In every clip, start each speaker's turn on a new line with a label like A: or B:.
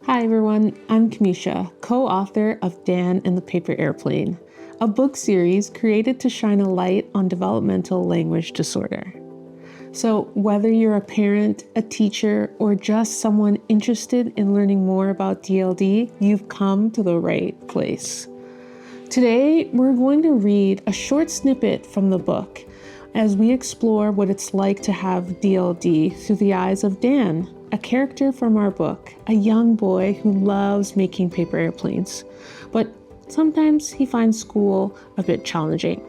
A: Hi everyone, I'm Kamisha, co-author of Dan and the Paper Airplane, a book series created to shine a light on developmental language disorder. So whether you're a parent, a teacher, or just someone interested in learning more about DLD, you've come to the right place. Today, we're going to read a short snippet from the book as we explore what it's like to have DLD through the eyes of Dan, a character from our book, a young boy who loves making paper airplanes, but sometimes he finds school a bit challenging.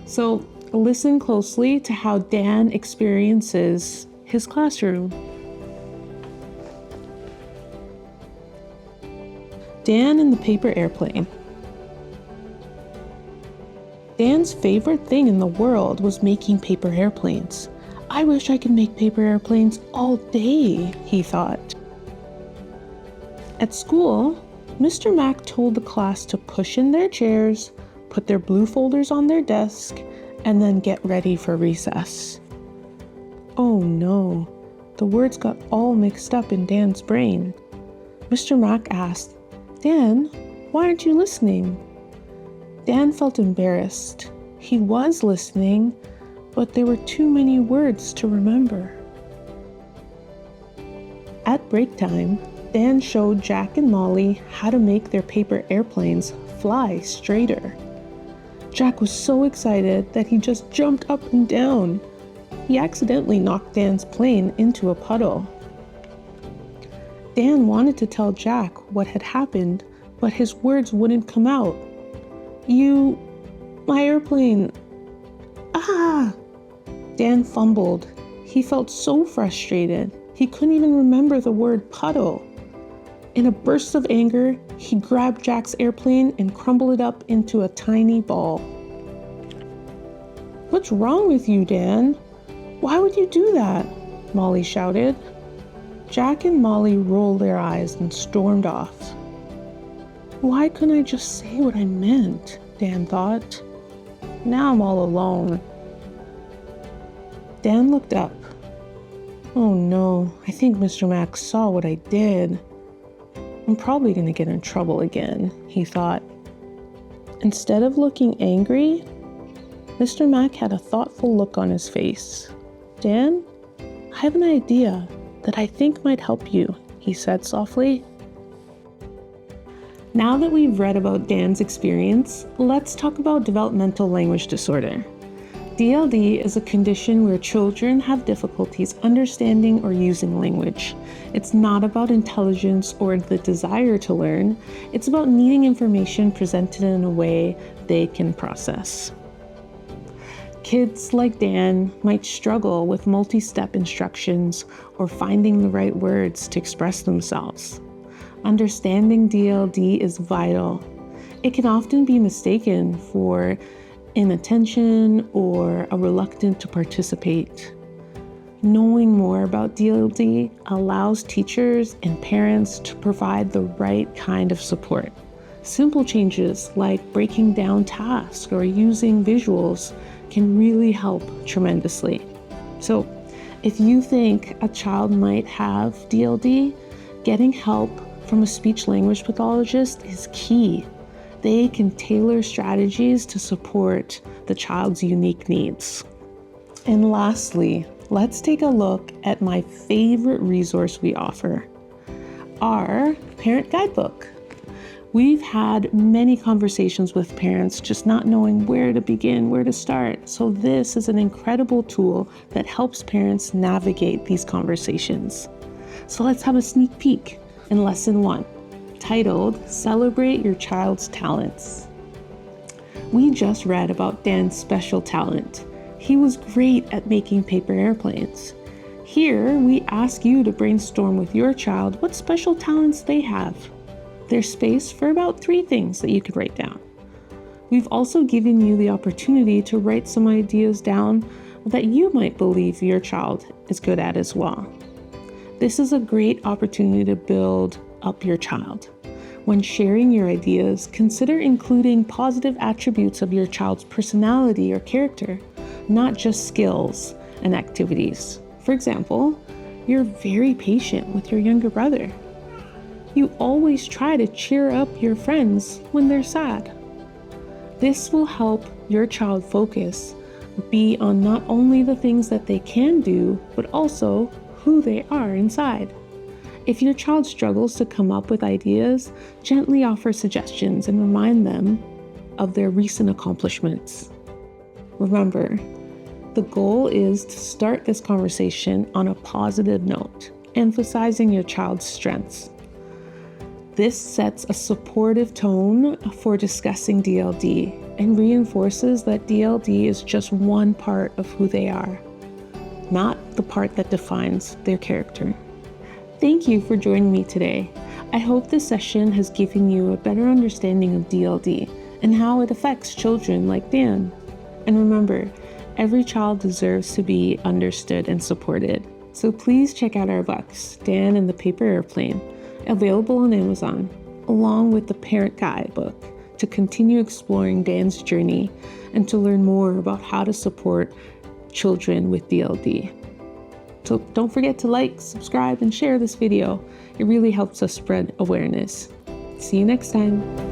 A: So listen closely to how Dan experiences his classroom. Dan and the Paper Airplane. Dan's favorite thing in the world was making paper airplanes. I wish I could make paper airplanes all day, he thought. At school, Mr. Mack told the class to push in their chairs, put their blue folders on their desk, and then get ready for recess. Oh no, the words got all mixed up in Dan's brain. Mr. Mack asked, "Dan, why aren't you listening?" Dan felt embarrassed. He was listening, but there were too many words to remember. At break time, Dan showed Jack and Molly how to make their paper airplanes fly straighter. Jack was so excited that he just jumped up and down. He accidentally knocked Dan's plane into a puddle. Dan wanted to tell Jack what had happened, but his words wouldn't come out. My airplane. Ah! Dan fumbled. He felt so frustrated. He couldn't even remember the word puddle. In a burst of anger, he grabbed Jack's airplane and crumbled it up into a tiny ball. "What's wrong with you, Dan? Why would you do that?" Molly shouted. Jack and Molly rolled their eyes and stormed off. Why couldn't I just say what I meant? Dan thought. Now I'm all alone. Dan looked up. Oh no, I think Mr. Mack saw what I did. I'm probably going to get in trouble again, he thought. Instead of looking angry, Mr. Mack had a thoughtful look on his face. Dan, I have an idea that I think might help you, he said softly. Now that we've read about Dan's experience, let's talk about developmental language disorder. DLD is a condition where children have difficulties understanding or using language. It's not about intelligence or the desire to learn. It's about needing information presented in a way they can process. Kids like Dan might struggle with multi-step instructions or finding the right words to express themselves. Understanding DLD is vital. It can often be mistaken for inattention or a reluctance to participate. Knowing more about DLD allows teachers and parents to provide the right kind of support. Simple changes like breaking down tasks or using visuals can really help tremendously. So, if you think a child might have DLD, getting help from a speech-language pathologist is key. They can tailor strategies to support the child's unique needs. And lastly, let's take a look at my favorite resource we offer, our Parent Guidebook. We've had many conversations with parents just not knowing where to begin, where to start. So this is an incredible tool that helps parents navigate these conversations. So let's have a sneak peek in Lesson 1, titled Celebrate Your Child's Talents. We just read about Dan's special talent. He was great at making paper airplanes. Here, we ask you to brainstorm with your child what special talents they have. There's space for about 3 things that you could write down. We've also given you the opportunity to write some ideas down that you might believe your child is good at as well. This is a great opportunity to build up your child. When sharing your ideas, consider including positive attributes of your child's personality or character, not just skills and activities. For example, you're very patient with your younger brother. you always try to cheer up your friends when they're sad. This will help your child focus be on not only the things that they can do, but also who they are inside. If your child struggles to come up with ideas, gently offer suggestions and remind them of their recent accomplishments. Remember, the goal is to start this conversation on a positive note, emphasizing your child's strengths. This sets a supportive tone for discussing DLD and reinforces that DLD is just one part of who they are, not the part that defines their character. Thank you for joining me today. I hope this session has given you a better understanding of DLD and how it affects children like Dan. And remember, every child deserves to be understood and supported. So please check out our books, Dan and the Paper Airplane, available on Amazon, along with the Parent Guidebook, to continue exploring Dan's journey and to learn more about how to support children with DLD. So don't forget to like, subscribe, and share this video. It really helps us spread awareness. See you next time.